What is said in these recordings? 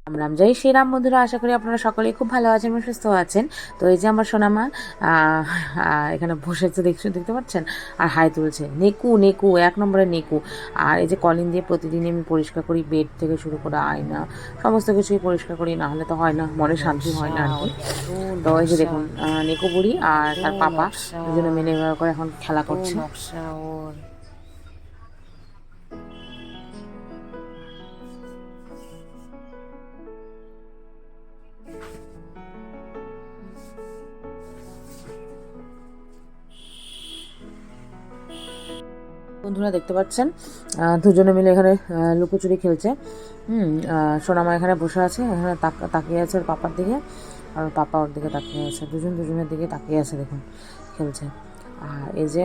রাম রাম, জয় শ্রীরাম। বন্ধুরা, আশা করি আপনারা সকলেই খুব ভালো আছেন এবং সুস্থ আছেন। তো এই যে আমার সোনামা এখানে বসেছে, দেখতে পাচ্ছেন, আর হাই তুলছে। নেকু নেকু, এক নম্বরের নেকু। আর এই যে কলিং দিয়ে প্রতিদিনই আমি পরিষ্কার করি, বেড থেকে শুরু করে আয়না সমস্ত কিছুই পরিষ্কার করি, না হলে তো হয় না, মনে শান্তি হয় না আর কি। তো এই যে দেখুন, নেকু বুড়ি আর তার পাপা দুজনে মিলে এভাবে করে এখন খেলা করছে। বন্ধুরা দেখতে পাচ্ছেন, দুজনে মিলে এখানে লুকোচুরি খেলছে। সোনামা এখানে বসে আছে, এখানে তাকিয়ে আছে ওর পাপার দিকে, আর ওর পাপা ওর দিকে তাকিয়ে আছে, দুজনের দিকে তাকিয়ে আছে, দেখুন খেলছে। আর এই যে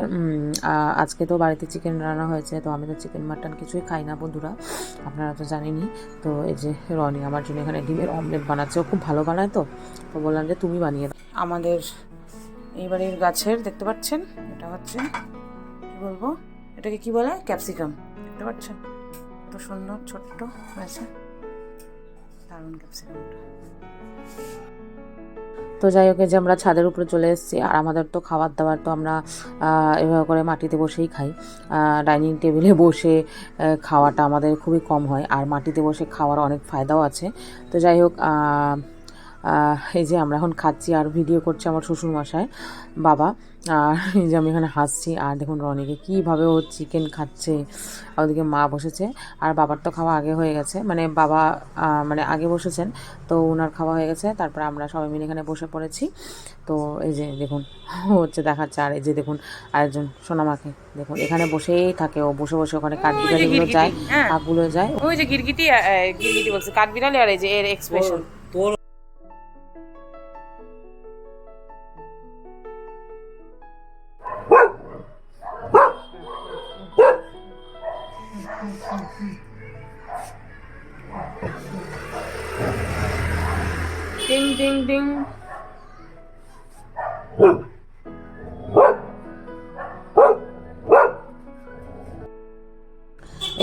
আজকে তো বাড়িতে চিকেন রান্না হয়েছে, তো আমি তো চিকেন মাটন কিছুই খাই না বন্ধুরা, আপনারা তো জানেনই। তো এই যে রনি আমার জন্য এখানে ডিমের অমলেট বানাচ্ছে, ও খুব ভালো বানায়। তো বললাম যে তুমি বানিয়ে দাও। আমাদের এই বাড়ির গাছের দেখতে পাচ্ছেন, এটা হচ্ছে কি বলবো, এটাকে কি বলে, ক্যাপসিকাম। দেখতে পাচ্ছেন কত সুন্দর ছোট্ট হয়েছে, দারুণ ক্যাপসিকামটা। তো যাই হোক, যে আমরা ছাদের উপরে চলে এসেছি, আর আমাদের তো খাবার দাবার তো আমরা এভাবে করে মাটিতে বসেই খাই। ডাইনিং টেবিলে বসে খাওয়াটা আমাদের খুবই কম হয়, আর মাটিতে বসে খাওয়ার অনেক ফায়দাও আছে। তো যাই হোক, এই যে আমরা এখন খাচ্ছি আর ভিডিও করছে আমার শ্বশুরমশাই বাবা। আর এই যে আমি এখানে হাসছি, আর দেখুন রনিকে কীভাবে ও চিকেন খাচ্ছে। ওদিকে মা বসেছে, আর বাবার তো খাওয়া আগে হয়ে গেছে, মানে বাবা মানে আগে বসেছেন, তো ওনার খাওয়া হয়ে গেছে। তারপরে আমরা সবাই মিলে এখানে বসে পড়েছি। তো এই যে দেখুন হচ্ছে দেখাচ্ছে, আর এই যে দেখুন আরেকজন সোনামাকে দেখুন, এখানে বসেই থাকে ও, বসে বসে ওখানে কাঠবিড়ালিগুলো যায়, কাকগুলো যায়, ওই যে গিরগিটি, গিরগিটি বলছে কাঠবিড়ালি, আর এই যে এর এক্সপ্রেশন। Ding ding ding.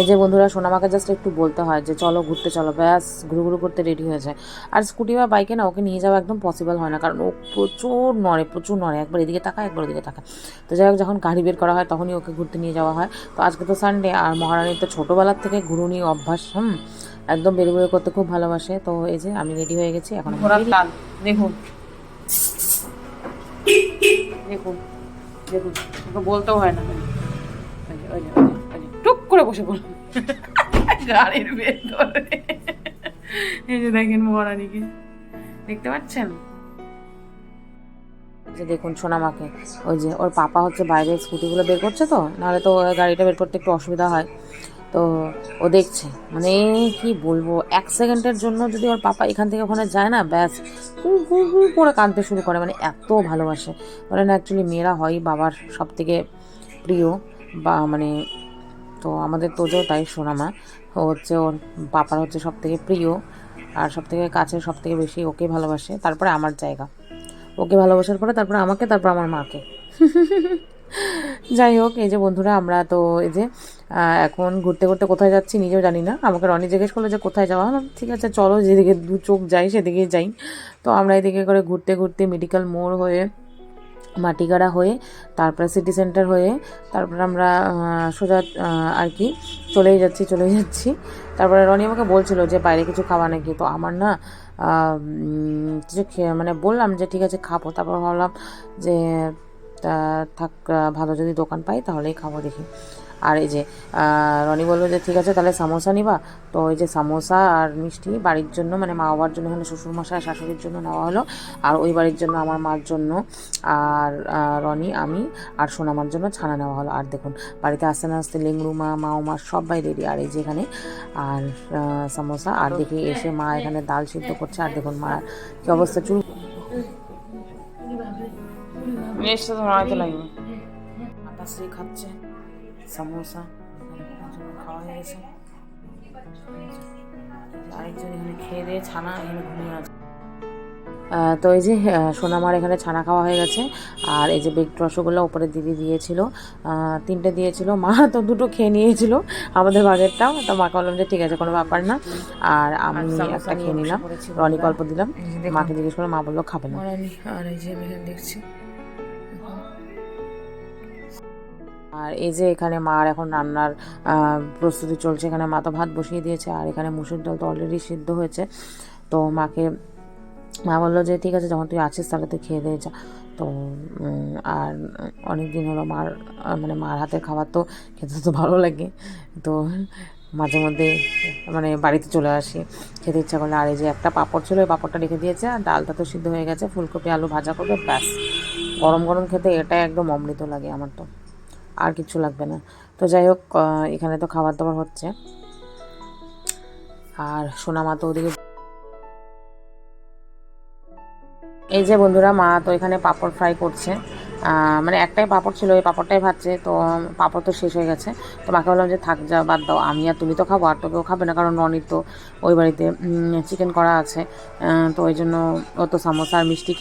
এই যে বন্ধুরা, সোনামাকে জাস্ট একটু বলতে হয় যে চলো ঘুরতে চলো, ব্যাস ঘুরু করতে রেডি হয়ে যায়। আর স্কুটি বা বাইকে না ওকে নিয়ে যাওয়া একদম পসিবল হয় না, কারণ ও প্রচুর নড়ে, একবার এদিকে তাকায় একবার ওদিকে তাকায়। তো যাই হোক, যখন গাড়ি বের করা হয় তখনই ওকে ঘুরতে নিয়ে যাওয়া হয়। তো আজকে তো সানডে, আর মহারানীর তো ছোটোবেলার থেকে ঘুরুনি অভ্যাস, একদম বেরোবেরো করতে খুব ভালোবাসে। তো এই যে আমি রেডি হয়ে গেছি এখন। দেখুন দেখুন দেখুন, ওকে বলতেও হয় না, টুক করে বসে পড়ল গাড়ির ভেতরে। এই যে দেখেন মহারানীকে, দেখতে পাচ্ছেন, যে দেখুন সোনামাকে, ওই যে ওর পাপা হচ্ছে বাইরে স্কুটিগুলো বের করছে, তো নাহলে তো গাড়িটা বের করতে একটু অসুবিধা হয়। তো ও দেখছে, মানে কি বলবো, এক সেকেন্ডের জন্য যদি ওর পাপা এখান থেকে ওখানে যায় না, ব্যাস হু হু হু করে কাঁদতে শুরু করে, মানে এত ভালোবাসে। বলে না, অ্যাকচুয়ালি মেয়েরা হয় বাবার সব থেকে প্রিয়, বা মানে, তো আমাদের তোজও তাই, সোনামা ও হচ্ছে ওর পাপার হচ্ছে সব থেকে প্রিয়, আর সব থেকে কাছে, সব থেকে বেশি ওকে ভালোবাসে। তারপরে আমার জায়গা, ওকে ভালোবাসার পরে তারপরে আমাকে, তারপর আমার মাকে। যাই হোক, এই যে বন্ধুরা, আমরা তো এই যে এখন ঘুরতে ঘুরতে কোথায় যাচ্ছি নিজেও জানি না। আমাকে রনি জিজ্ঞেস করলো যে কোথায় যাওয়া, ঠিক আছে চলো, যেদিকে দু চোখ যাই সেদিকেই যাই। তো আমরা এদিকে করে ঘুরতে ঘুরতে মেডিকেল মোড় হয়ে, মাটিগাড়া হয়ে, তারপরে সিটি সেন্টার হয়ে, তারপরে আমরা সোজা আর কি চলেই যাচ্ছি। তারপরে রনি আমাকে বলছিল যে বাইরে কিছু খাওয়া নাকি, তো আমার না কিছু মানে বললাম যে ঠিক আছে খাবো, তারপর ভাবলাম যে থাক, ভালো যদি দোকান পাই তাহলেই খাবো দেখি। আর এই যে রনি বললো যে ঠিক আছে তাহলে সামোসা নিবা। তো এই যে সামোসা আর মিষ্টি বাড়ির জন্য, মানে মা বাবার জন্য, এখানে শ্বশুরমশাই শাশুড়ির জন্য নেওয়া হলো, আর ওই বাড়ির জন্য আমার মার জন্য, আর রনি, আমি আর সোনামার জন্য ছানা নেওয়া হলো। আর দেখুন বাড়িতে আস্তে না আস্তে লেংড়ু মা, মা সবাই রেডি। আর এই যে এখানে আর সামোসা, আর দেখি এসে মা এখানে ডাল সিদ্ধ করছে, আর দেখুন মা কি অবস্থা, চুল মারাতে লাগবে। মাতাশ্রী খাচ্ছে সামোসা, খাওয়া হয়ে গেছে। আরেকজন এখানে খেয়ে দিয়ে ছানা এখানে ঘুমিয়ে আছে। তো এই যে সোনামার এখানে ছানা খাওয়া হয়ে গেছে, আর এই যে বেকড রসগোল্লা ওপরে দিদি দিয়েছিল, 3টে দিয়েছিল, মা তো 2টো খেয়ে নিয়েছিল আমাদের ভাগেরটাও। তো মাকে বললাম যে ঠিক আছে কোনো ব্যাপার না, আর আমি একটা খেয়ে নিলাম, রনিকে অল্প দিলাম, মাকে জিজ্ঞেস করে মা বললো খাবে না। আর এই যে আমি এখানে দেখছি, আর এই যে এখানে মার এখন রান্নার প্রস্তুতি চলছে। এখানে মা তো ভাত বসিয়ে দিয়েছে, আর এখানে মুসুর ডাল তো অলরেডি সিদ্ধ হয়েছে। তো মা বললো যে ঠিক আছে যখন তুই আছিস তাহলে তুই খেয়ে দিয়ে যা। তো আর অনেক দিন হলো মানে মার হাতের খাবার তো খেতে তো ভালো লাগে, তো মাঝে মধ্যে মানে বাড়িতে চলে আসি খেতে ইচ্ছা করলে। আর এই যে একটা পাঁপড় ছিল, ওই পাঁপড়টা রেখে দিয়েছে, আর ডালটা তো সিদ্ধ হয়ে গেছে, ফুলকপি আলু ভাজা করবে ব্যাস। গরম গরম খেতে এটা একদম অমৃত লাগে আমার, তো আর কিছু লাগবে না। তো যাই হোক, এখানে তো খাবার দাবার হচ্ছে, আর সোনা মা তো ওদিকে। এই যে বন্ধুরা, মা তো এখানে পাঁপড় ফ্রাই করছে, মানে একটাই পাঁপড় ছিল, ওই পাঁপড়টাই ভাজছে। তো পাঁপড় তো শেষ হয়ে গেছে, তো মাকে বললাম যে থাক যা বাদ দাও, আমি আর তুমি তো খাবো, আর তো কেউ খাবে না, কারণ রনির তো ওই বাড়িতে চিকেন করা আছে। তো ওই জন্য ও তো সামোসা আর মিষ্টি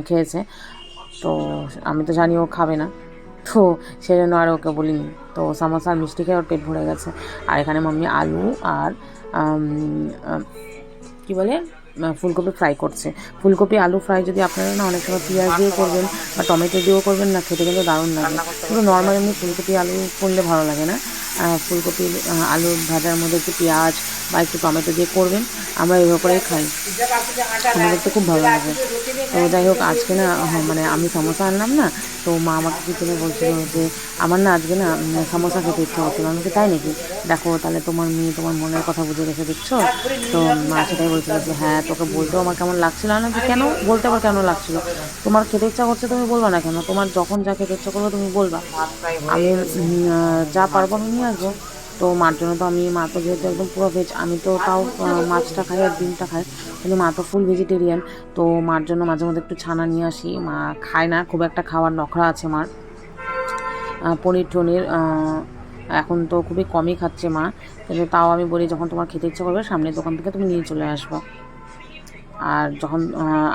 খেয়েছে, তো আমি তো জানি ও খাবে না, তো সেই জন্য আর ওকে বলিনি। তো সামোসা আর মিষ্টি খেয়ে ওর পেট ভরে গেছে। আর এখানে মাম্মি আলু আর কী বলে ফুলকপি ফ্রাই করছে। ফুলকপি আলু ফ্রাই যদি আপনারা না অনেক সময় পেঁয়াজ দিয়ে করবেন বা টমেটো দিয়েও করবেন না, খেতে কিন্তু দারুণ লাগে। শুধু নর্মাল এমনি ফুলকপি আলু করলে ভালো লাগে না, ফুলকপি আলু ভাজার মধ্যে একটু পেঁয়াজ বা একটু টমেটো দিয়ে করবেন, আমরা এভাবে করেই খাই, আমাদের তো খুব ভালো লাগে। তো যাই হোক, আজকে না মানে আমি সমোসা আনলাম না, তো মা আমাকে কিচেনে বলছিল যে আমার না আজকে না সমোসা খেতে ইচ্ছা হচ্ছিল। আমাকে তাই নাকি, দেখো তাহলে তোমার মেয়ে তোমার মনের কথা বুঝে রেখে দেখছো। তো মা সেটাই বলছিল যে হ্যাঁ তোকে বলতেও আমার কেমন লাগছিল না, যে কেন বলতে আবার কেন লাগছিল, তোমার খেতে ইচ্ছা করছে তুমি বলবা না কেন, তোমার যখন যা খেতে ইচ্ছা করবে তুমি বলবা, আমি যা পারবো আমি নিয়ে আসবো। তো মার জন্য তো মা তো যেহেতু একদম পুরো ভেজ, আমি তো তাও মাছটা খাই আর ডিমটা খাই, কিন্তু মা তো ফুল ভেজিটেরিয়ান। তো মার জন্য মাঝে মধ্যে একটু ছানা নিয়ে আসি, মা খায় না খুব একটা, খাওয়ার নখরা আছে মার, পনির টনির এখন তো খুবই কমই খাচ্ছে মা, কিন্তু তাও আমি বলি যখন তোমার খেতে ইচ্ছা করবে সামনের দোকান থেকে তুমি নিয়ে চলে আসবো। আর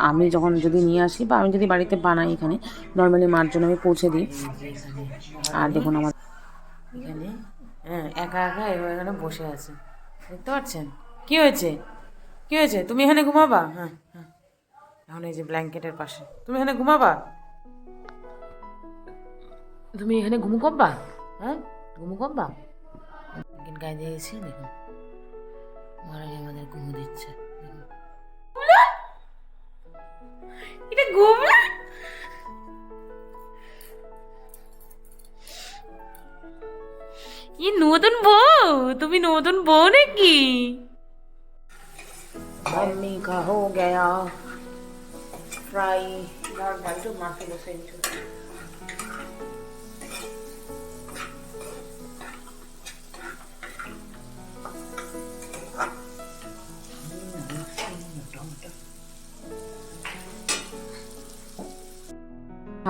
আমি যখন যদি নিয়ে আসি বা আমি যদি বাড়িতে বানাই, এখানে নর্মালি মার জন্য আমি পৌঁছে দিই। আর দেখুন আমার এখানে একা একা এখানে বসে আছে, দেখতে পাচ্ছেন? কি হয়েছে, কি হয়েছে? তুমি এখানে ঘুমাবা? হ্যাঁ হ্যাঁ, এখন এই যে ব্ল্যাঙ্কেটের পাশে, তুমি এখানে ঘুমাবা, তুমি এখানে ঘুমু করবা? হ্যাঁ ঘুমু করবা? গায়ে দিয়েছি, দেখুন মহারাজ আমাদের ঘুমু দিচ্ছে, দেখুন এটা ঘুম না, ये नूतन बहू, तुम्हें नूतन बहू नाকি? मम्मी का हो गया फ्राई, डाल माथे बसे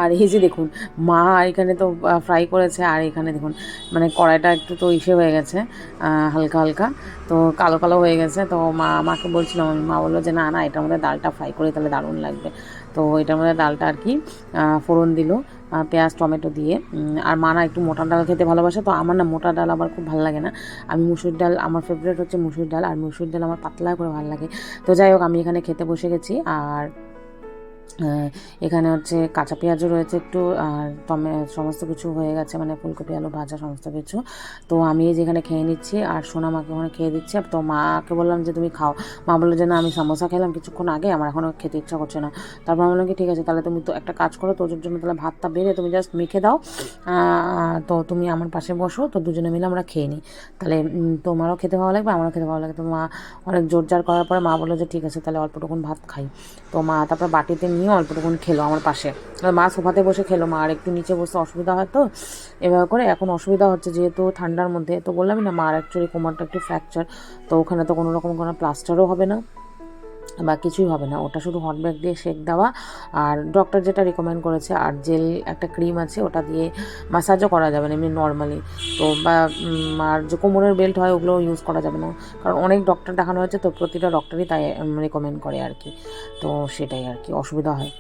আর এই যে দেখুন মা এখানে তো ফ্রাই করেছে, আর এখানে দেখুন মানে কড়াইটা একটু তো ইসে হয়ে গেছে, হালকা হালকা তো কালো কালো হয়ে গেছে। তো মাকে বলছিলাম, মা বললো যে না না এটার মধ্যে ডালটা ফ্রাই করে তাহলে দারুণ লাগবে। তো এটার মধ্যে ডালটা আর কি ফোড়ন দিল পেঁয়াজ টমেটো দিয়ে। আর মা না একটু মোটা ডাল খেতে ভালোবাসে, তো আমার না মোটা ডাল আমার খুব ভালো লাগে না, আমি মুসুর ডাল, আমার ফেভারিট হচ্ছে মুসুর ডাল, আর মুসুর ডাল আমার পাতলা করে ভালো লাগে। তো যাই হোক, আমি এখানে খেতে বসে গেছি, আর এখানে হচ্ছে কাঁচা পেঁয়াজও রয়েছে একটু, আর সমস্ত কিছু হয়ে গেছে, মানে ফুলকপি আলু ভাজা সমস্ত কিছু। তো আমি যেখানে খেয়ে নিচ্ছি, আর সোনা মাকে ওখানে খেয়ে দিচ্ছে। তো মাকে বললাম যে তুমি খাও, মা বললো যে না আমি সমোসা খেলাম কিছুক্ষণ আগে, আমার এখনও খেতে ইচ্ছা করছে না। তারপর আমি বললাম কি ঠিক আছে তাহলে তুমি তো একটা কাজ করো, তোর জন্য তাহলে ভাতটা বেড়ে তুমি জাস্ট মেখে দাও, তো তুমি আমার পাশে বসো, তো দুজনে মিলে আমরা খেয়ে নিই, তাহলে তোমারও খেতে ভালো লাগবে আমারও খেতে ভালো লাগবে। তো মা অনেক জোরজার করার পরে মা বললো যে ঠিক আছে তাহলে অল্পটুকুন ভাত খাই। তো মা তারপর বাটিতে নিয়ে অল্পটুকুন খেলো আমার পাশে, মা সোফাতে বসে খেলো, মা আর একটু নিচে বসে অসুবিধা হয়, তো এভাবে করে এখন অসুবিধা হচ্ছে যেহেতু ঠান্ডার মধ্যে। তো বললামই না মার অ্যাকচুয়ালি কোমরটা একটু ফ্র্যাকচার, তো ওখানে তো কোনো রকম কোনো প্লাস্টারও হবে না, বা কিছুই হবে না, ওটা শুধু হট ব্যাগ দিয়ে সেক দেওয়া, আর ডক্টর যেটা রিকমেন্ড করেছে আর জেল একটা ক্রিম আছে ওটা দিয়ে মাসাজও করা যাবে না এমনি নর্মালি। তো বা আর যে কোমরের বেল্ট হয় ওগুলো ইউজ করা যাবে না, কারণ অনেক ডক্টর দেখানো হয়েছে তো প্রতিটা ডক্টরই তাই রিকমেন্ড করে আর কি। তো সেটাই আর কি অসুবিধা হয়।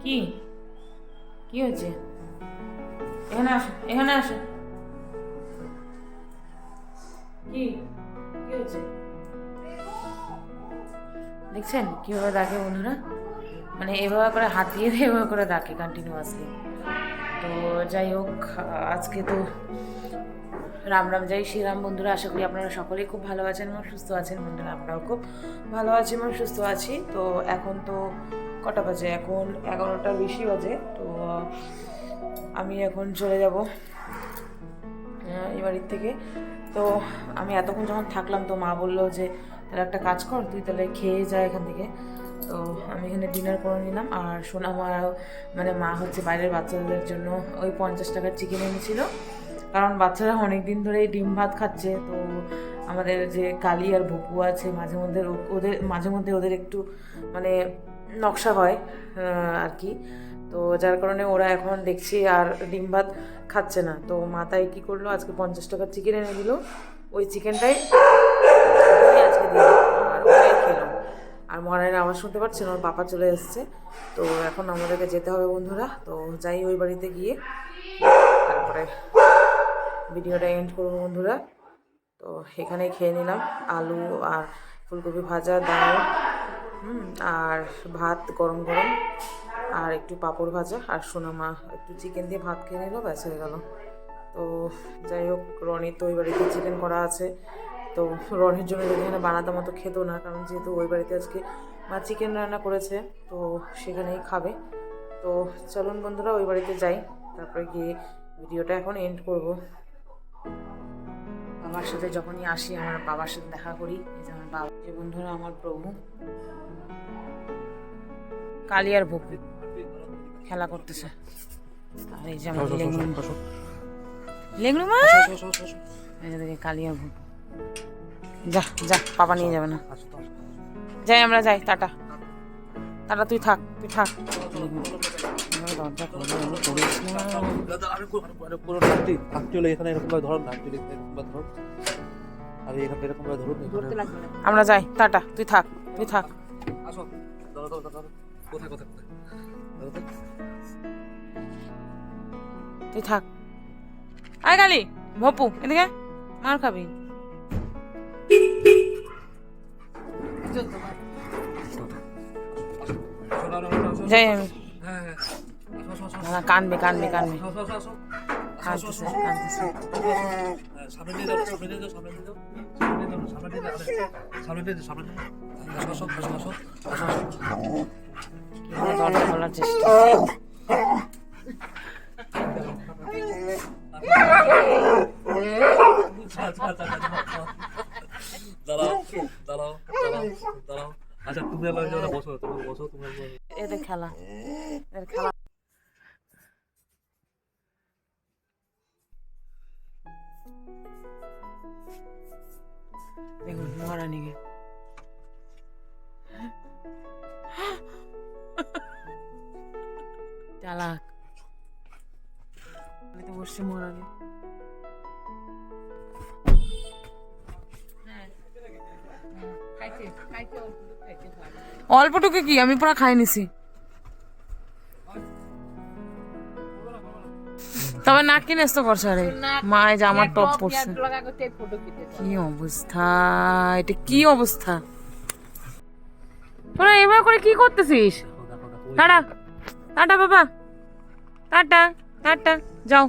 কি কি হয়েছে? এখানে আসো, এখানে আসো। কি কি হয়েছে দেখছেন কীভাবে ডাকে বন্ধুরা, মানে এভাবে করে হাত দিয়ে এভাবে করে ডাকে কন্টিনিউয়াসলি। তো যাই হোক, আজকে তো রাম রাম জয় শ্রীরাম বন্ধুরা। আশা করি আপনারা সকলেই খুব ভালো আছেন এবং সুস্থ আছেন বন্ধুরা। আমরাও খুব ভালো আছি এবং সুস্থ আছি। তো এখন তো কটা বাজে? এখন 11টার বেশি বাজে। তো আমি এখন চলে যাব এই বাড়ির থেকে। তো আমি এতক্ষণ যখন থাকলাম তো মা বললো যে তাহলে একটা কাজ কর, তুই তাহলে খেয়ে যা এখান থেকে। তো আমি এখানে ডিনার করে নিলাম। আর সোনা মা মানে মা হচ্ছে বাইরের বাচ্চাদের জন্য ওই 50 টাকার চিকেন এনেছিল, কারণ বাচ্চারা অনেক দিন ধরে ডিম ভাত খাচ্ছে। তো আমাদের যে কালি আর ভুপু আছে মাঝে মধ্যে ওদের একটু মানে নকশা হয় আর কি। তো যার কারণে ওরা এখন দেখছি আর ডিম ভাত খাচ্ছে না। তো মাতাই কী করলো, আজকে 50 টাকার চিকেন এনে দিল, ওই চিকেনটাই আজকে দিল আর ওটাই খেলো। আর মহারানীর আওয়াজ শুনতে পাচ্ছেন, ওর পাপা চলে এসছে। তো এখন আমাদেরকে যেতে হবে বন্ধুরা। তো যাই ওই বাড়িতে গিয়ে তারপরে ভিডিওটা এন্ড করবো বন্ধুরা। তো এখানেই খেয়ে নিলাম আলু আর ফুলকপি ভাজা, ডাল আর ভাত গরম গরম, আর একটু পাঁপড় ভাজা, আর সোনামা একটু চিকেন দিয়ে ভাত খেয়ে নিল, ব্যাস হয়ে গেল। তো যাই হোক, রনির তো ওই বাড়িতে চিকেন করা আছে। তো রনির জন্য যদি এখানে বানাতে মতো খেত না, কারণ যেহেতু ওই বাড়িতে আজকে মা চিকেন রান্না করেছে তো সেখানেই খাবে। তো চলুন বন্ধুরা ওই বাড়িতে যাই, তারপরে গিয়ে ভিডিওটা এখন এন্ড করব। বাবার সাথে যখনই আসি আমার বাবার সাথে দেখা করি। এই যে আমার বাবা, যে বন্ধুরা আমার প্রভু কালী আর ভুপু খেলা করতেছে। আর এই যে আমার লেংড়ু মা, এই যে দেখে কালী আর ভুপু। যা যা, পাপা নিয়ে যাবে না, যাই আমরা যাই, টাটা টাটা, তুই থাক তুই থাক। দরজা আমরা যাই, টাটা, তুই থাক তুই থাক। তুই থাক। আয় কালি ভপু এদিকে, মার খাবি। যাই আমি, কানবে কানবে কানবে, কানতেছে কানতেছে। দরজা খোলার চেষ্টা। আচ্ছা তুমি বসো, তুমি বসো, তুমি এদের খেলা, এদের খেলা। দেখুন মহারানীকে, চালাক বসছে মহারানী। অল্পটুকু কি আমি পুরো খাই নিছি, তবে নাক কি নষ্ট করছে। আরে মা এই যে আমার টপ পড়ছে, কি অবস্থা, এটা কি অবস্থা, তোরা এবার করে কি করতেছিস? টাটা টাটা বাবা, টাটা টাটা, যাও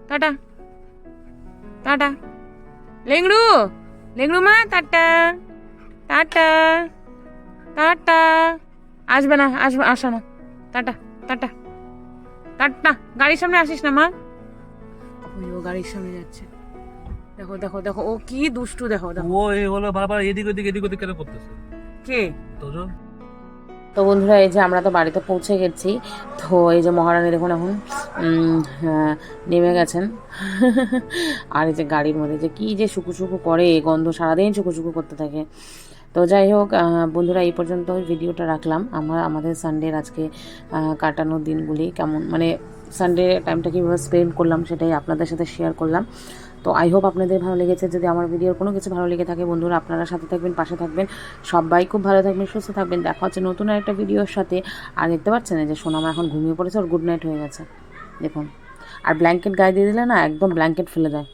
টাটা টাটা। লেংড়ু লেংড়ু মা, টাটা টাটা টাটা। আসবে না, আসবে, আসো না, টাটা টাটা টাটা। গাড়ির সামনে আসিস না মা, ওই ও গাড়ির সামনে যাচ্ছে। দেখো দেখো দেখো, ও কি দুষ্টু, দেখো দেখো। ও এই হলো বারবার এদিক ওদিক কেন করতেছে? কে? তোজন তো বন্ধুরা এই যে আমরা তো বাড়িতে পৌঁছে গেছি। তো এই যে মহারানী দেখুন এখন নেমে গেছেন। আর এই যে গাড়ির মধ্যে যে কী যে শুকু করে, গন্ধ সারাদিন শুকু করতে থাকে। তো যাই হোক বন্ধুরা, এই পর্যন্ত ভিডিওটা রাখলাম। আমাদের সানডের আজকে কাটানোর দিনগুলি কেমন, মানে সানডে টাইমটা কীভাবে স্পেন্ড করলাম সেটাই আপনাদের সাথে শেয়ার করলাম। তো আই হোপ আপনাদের ভালো লেগেছে। যদি আমার ভিডিওর কোনো কিছু ভালো লেগে থাকে বন্ধুরা, আপনারা সাথে থাকবেন, পাশে থাকবেন। সবাই খুব ভালো থাকবেন, সুস্থ থাকবেন। দেখা হচ্ছে নতুন একটা ভিডিওর সাথে। আর দেখতে পাচ্ছেন যে সোনামা এখন ঘুমিয়ে পড়েছে, ওর গুড নাইট হয়ে গেছে দেখুন। আর ব্ল্যাঙ্কেট গায়ে দিয়ে দিলে না একদম ব্ল্যাঙ্কেট ফেলে দেয়।